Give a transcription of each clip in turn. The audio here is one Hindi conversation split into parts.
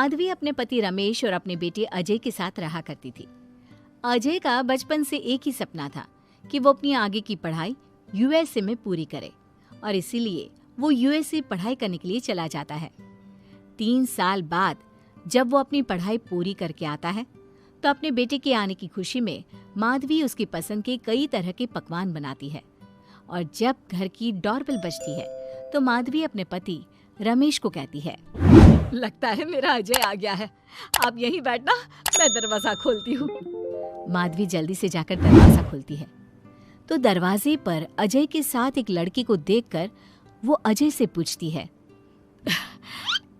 माधवी अपने पति रमेश और अपने बेटे अजय के साथ रहा करती थी। अजय का बचपन से एक ही सपना था कि वो अपनी आगे की पढ़ाई यूएसए में पूरी करे और इसीलिए वो यूएसए पढ़ाई करने के लिए चला जाता है। 3 साल बाद जब वो अपनी पढ़ाई पूरी करके आता है तो अपने बेटे के आने की खुशी में माधवी उसकी पसंद के कई तरह के पकवान बनाती है और जब घर की डोरबेल बजती है तो माधवी अपने पति रमेश को कहती है, लगता है मेरा अजय आ गया है, आप यहीं बैठना, मैं दरवाजा खोलती हूँ। माधवी जल्दी से जाकर दरवाजा खोलती है तो दरवाजे पर अजय के साथ एक लड़की को देखकर वो अजय से पूछती है,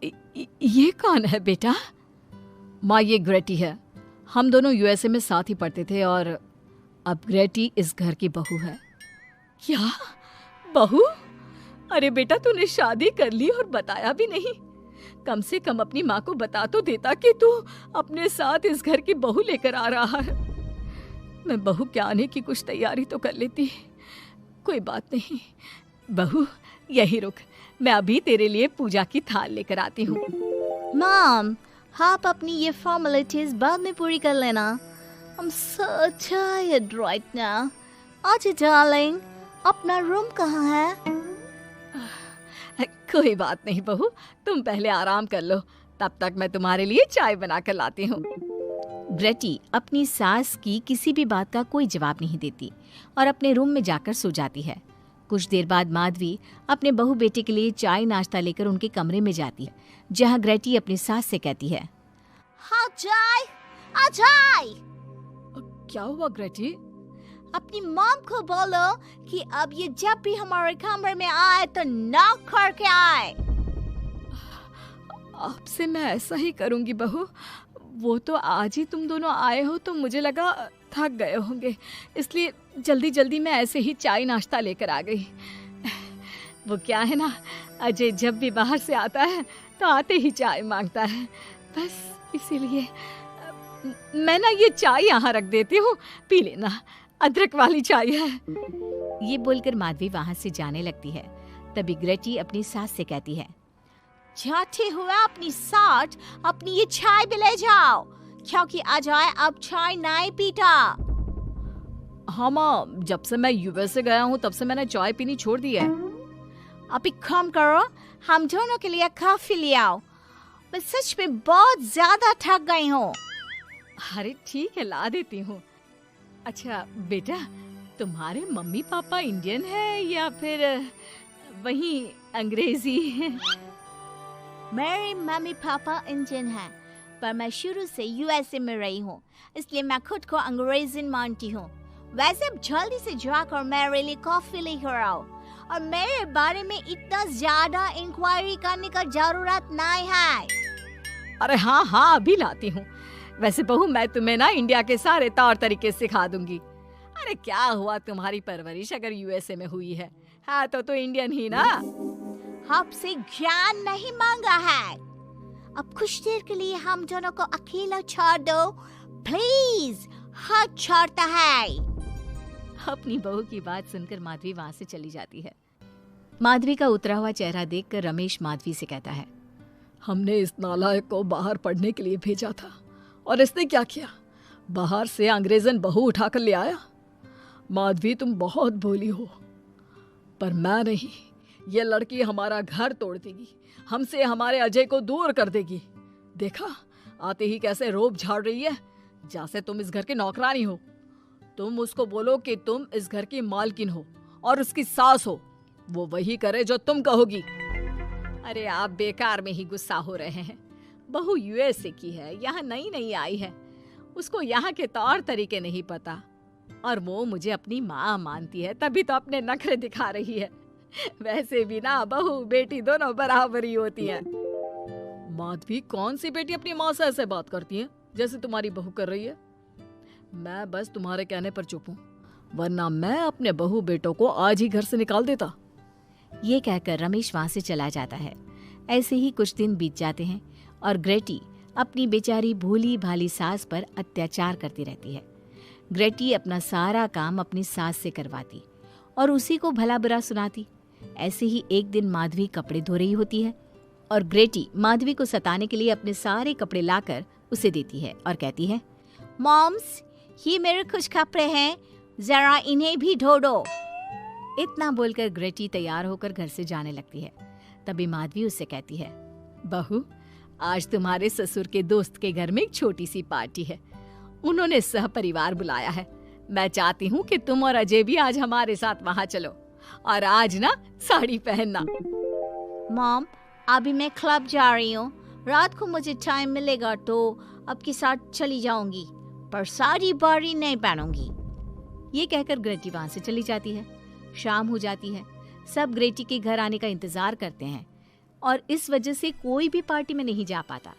ये कौन है बेटा? माँ, ये ग्रेटी है, हम दोनों यूएसए में साथ ही पढ़ते थे और अब ग्रेटी इस घर की बहू है। क्या बहू? अरे बेटा, तूने शादी कर ली और बताया भी नहीं। कम से कम अपनी माँ को बता तो देता कि तू अपने साथ इस घर की बहू लेकर आ रहा है। मैं बहू के आने की कुछ तैयारी तो कर लेती। कोई बात नहीं बहू, यही रुक, मैं अभी तेरे लिए पूजा की थाल लेकर आती हूँ। मॉम, आप अपनी ये फॉर्मेलिटीज बाद में पूरी कर लेना। I'm so tired right now. आजा डार्लिंग, अपना रूम कहाँ है? कोई बात नहीं बहू, तुम पहले आराम कर लो, तब तक मैं तुम्हारे लिए चाय बना कर लाती हूँ। ग्रेटी अपनी सास की किसी भी बात का कोई जवाब नहीं देती और अपने रूम में जाकर सो जाती है। कुछ देर बाद माधवी अपने बहू बेटे के लिए चाय नाश्ता लेकर उनके कमरे में जाती है, जहाँ ग्रेटी अपनी सास से कहती है, हाँ चाय, आ चाय। क्या हुआ ग्रेटी? अपनी मॉम को बोलो कि अब ये जब भी हमारे कमरे में आए तो नॉक करके आए। आपसे मैं ऐसा ही करूंगी बहू। वो तो आज ही तुम दोनों आए हो तो मुझे लगा थक गए होंगे, इसलिए जल्दी जल्दी मैं ऐसे ही चाय नाश्ता लेकर आ गई। वो क्या है ना, अजय जब भी बाहर से आता है तो आते ही चाय मांगता है, बस इसीलिए मैं ना ये चाय यहाँ रख देती हूँ, पी लेना, अदरक वाली चाय है। ये बोलकर माधवी वहां से जाने लगती है। तभी ग्रेटी अपनी सास से कहती है, जाते हुए अपनी साथ अपनी ये चाय भी ले जाओ, क्योंकि अजय अब चाय नहीं पीता। हाँ माँ, जब से मैं यूएसए गया हूँ तब से मैंने चाय पीनी छोड़ दी है। अभी काम करो, हम दोनों के लिए कॉफी ले आओ, मैं सच में बहुत ज्यादा थक गई हूँ। अरे ठीक है, ला देती हूँ। अच्छा बेटा, तुम्हारे मम्मी पापा इंडियन है या फिर वही अंग्रेजी है? मेरे मम्मी पापा इंडियन हैं, पर मैं शुरू से यूएसए में रही हूँ, इसलिए मैं खुद को अंग्रेजी मानती हूँ। वैसे अब जल्दी से जाकर मेरे लिए कॉफी लेकर आओ और मेरे बारे में इतना ज्यादा इंक्वायरी करने का जरूरत नहीं है। अरे हाँ हाँ, अभी लाती हूँ। वैसे बहू, मैं तुम्हें ना इंडिया के सारे तौर तरीके सिखा दूंगी। अरे क्या हुआ, तुम्हारी परवरिश अगर यूएसए में हुई है, हाँ तो इंडियन ही ना। आपसे ज्ञान नहीं मांगा है, अब कुछ देर के लिए हम दोनों को अकेला छोड़ दो प्लीज, हाथ छोड़ता है। अपनी बहू की बात सुनकर माधवी वहां से चली जाती है। माधवी का उतरा हुआ चेहरा देखकर रमेश माधवी से कहता है, हमने इस नालायक को बाहर पढ़ने के लिए भेजा था और इसने क्या किया, बाहर से अंग्रेजन बहू उठाकर ले आया। माधवी, तुम बहुत भोली हो, पर मैं नहीं, ये लड़की हमारा घर तोड़ देगी, हमसे हमारे अजय को दूर कर देगी। देखा, आते ही कैसे रोब झाड़ रही है, जैसे तुम इस घर के नौकरानी हो। तुम उसको बोलो कि तुम इस घर की मालकिन हो और उसकी सास हो, वो वही करे जो तुम कहोगी। अरे आप बेकार में ही गुस्सा हो रहे हैं। बहू यूएसए की है, यहाँ नई नई आई है, उसको यहाँ के तौर तरीके नहीं पता और वो मुझे अपनी माँ मानती है, तभी तो अपने नखरे दिखा रही है। वैसे भी ना बहू बेटी दोनों बराबरी होती है। माधवी, कौन सी बेटी अपनी माँ से ऐसे बात करती है जैसे तुम्हारी बहू कर रही है? मैं बस तुम्हारे कहने पर चुप हूँ, वरना मैं अपने बहू बेटों को आज ही घर से निकाल देता। ये कहकर रमेश वहां से चला जाता है। ऐसे ही कुछ दिन बीत जाते हैं और ग्रेटी अपनी बेचारी भोली भाली सास पर अत्याचार करती रहती है। ग्रेटी अपना सारा काम अपनी सास से करवाती और उसी को भला बुरा सुनाती। ऐसे ही एक दिन माधवी कपड़े धो रही होती है और ग्रेटी माधवी को सताने के लिए अपने सारे कपड़े लाकर उसे देती है और कहती है, मॉम्स, ये मेरे कुछ कपड़े हैं, जरा इन्हें भी धो दो। इतना बोलकर ग्रेटी तैयार होकर घर से जाने लगती है। तभी माधवी उससे कहती है, बहू, आज तुम्हारे ससुर के दोस्त के घर में एक छोटी सी पार्टी है। उन्होंने सह परिवार बुलाया है। मैं चाहती हूँ कि तुम और अजय भी आज हमारे साथ वहाँ चलो और आज ना साड़ी पहनना। मॉम, अभी मैं क्लब जा रही हूँ, रात को मुझे टाइम मिलेगा तो आपके साथ चली जाऊंगी, पर साड़ी बारी नहीं पहनूंगी। ये कहकर ग्रेटी वहाँ से चली जाती है। शाम हो जाती है। सब ग्रेटी के घर आने का इंतजार करते हैं और इस वजह से कोई भी पार्टी में नहीं जा पाता।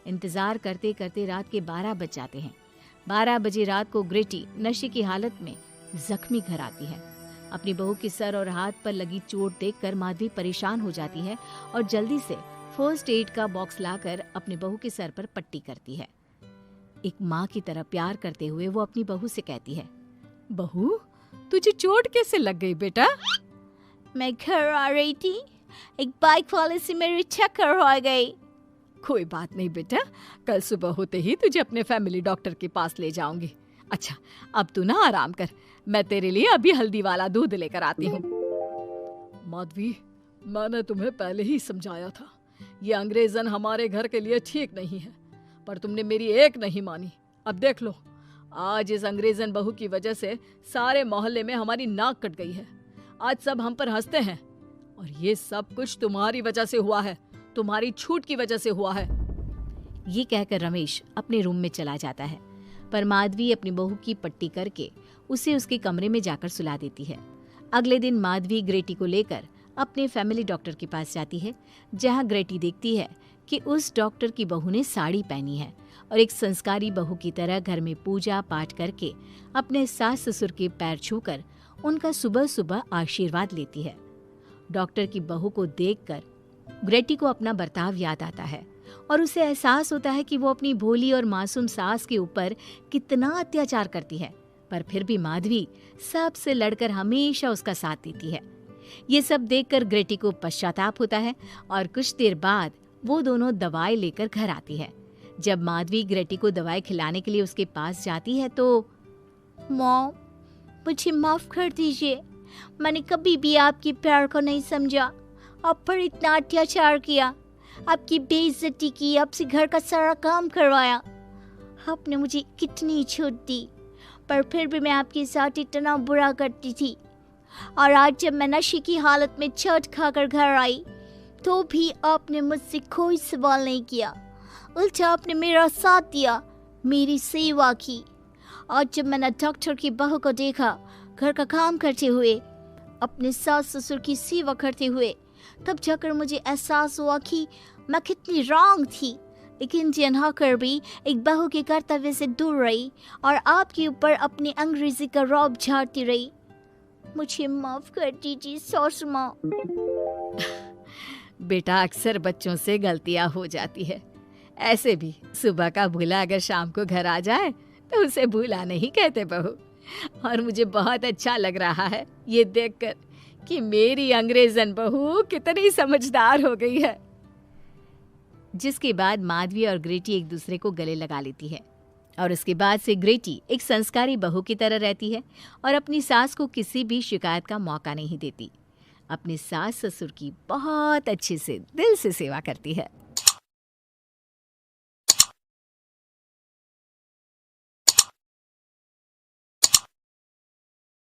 इंतजार करते करते रात के 12 बज जाते हैं। 12 बजे रात को ग्रेटी नशे की हालत में जख्मी घर आती है। अपनी बहू के सर और हाथ पर लगी चोट देखकर माधवी परेशान हो जाती है और जल्दी से फर्स्ट एड का बॉक्स लाकर अपनी बहू के सर पर पट्टी करती है। एक माँ की तरह प्यार करते हुए वो अपनी बहू से कहती है, बहू, तुझे चोट कैसे लग गई बेटा? मैं घर आ रही थी, एक बाइक वाले से मेरी टक्कर हो गई। कोई बात नहीं बेटा, कल सुबह होते ही तुझे अपने फैमिली डॉक्टर के पास ले जाऊंगी। अच्छा, अब तू ना आराम कर, मैं तेरे लिए अभी हल्दी वाला दूध लेकर आती हूँ। माधवी, मैंने तुम्हें पहले ही समझाया था, ये अंग्रेजन हमारे घर के लिए ठीक नहीं है, पर तुमने मेरी एक नहीं मानी। अब देख लो, आज इस अंग्रेजन बहू की वजह से सारे मोहल्ले में हमारी नाक कट गई है। आज सब हम पर हंसते हैं और ये सब कुछ तुम्हारी वजह से हुआ है, तुम्हारी छूट की वजह से हुआ है। ये कहकर रमेश अपने रूम में चला जाता है, पर माधवी अपनी बहू की पट्टी करके उसे उसके कमरे में जाकर सुला देती है। अगले दिन माधवी ग्रेटी को लेकर अपने फैमिली डॉक्टर के पास जाती है, जहां ग्रेटी देखती है कि उस डॉक्टर की बहू ने साड़ी पहनी है और एक संस्कारी बहू की तरह घर में पूजा पाठ करके अपने सास ससुर के पैर छूकर उनका सुबह सुबह आशीर्वाद लेती है। डॉक्टर की बहू को देखकर ग्रेटी को अपना बर्ताव याद आता है और उसे एहसास होता है कि वो अपनी भोली और मासूम सास के ऊपर कितना अत्याचार करती है, पर फिर भी माधवी सबसे लड़कर हमेशा उसका साथ देती है। ये सब देखकर ग्रेटी को पश्चाताप होता है और कुछ देर बाद वो दोनों दवाई लेकर घर आती है। जब माधवी ग्रेटी को दवाई खिलाने के लिए उसके पास जाती है तो, मॉम, मुझे माफ कर दीजिए, मैंने कभी भी आपके प्यार को नहीं समझा, आप पर इतना अत्याचार किया, आपकी बेइज्जती की, आपसे घर का सारा काम करवाया। आपने मुझे कितनी छूट दी, पर फिर भी मैं आपके साथ इतना बुरा करती थी। और आज जब मैं नशे की हालत में चोट खाकर घर आई तो भी आपने मुझसे कोई सवाल नहीं किया, उल्टा आपने मेरा साथ दिया, मेरी सेवा की। और जब मैंने डॉक्टर की बहू को देखा घर का काम करते हुए, अपने सास ससुर की सेवा करते हुए, तब जाकर मुझे एहसास हुआ कि मैं कितनी रॉन्ग थी। एक इंडियन होकर भी एक बहू के कर्तव्य से दूर रही और आपके ऊपर अपनी अंग्रेजी का रौब झाड़ती रही। मुझे माफ कर दीजिए सासू माँ। बेटा, अक्सर बच्चों से गलतियां हो जाती है। ऐसे भी सुबह का भूला अगर शाम को घर आ जाए तो उसे भूला नहीं कहते बहू। और मुझे बहुत अच्छा लग रहा है ये देखकर कि मेरी अंग्रेजन बहू कितनी समझदार हो गई है। जिसके बाद माधवी और ग्रेटी एक दूसरे को गले लगा लेती है और उसके बाद से ग्रेटी एक संस्कारी बहू की तरह रहती है और अपनी सास को किसी भी शिकायत का मौका नहीं देती। अपने सास ससुर की बहुत अच्छे से दिल से सेवा करती है।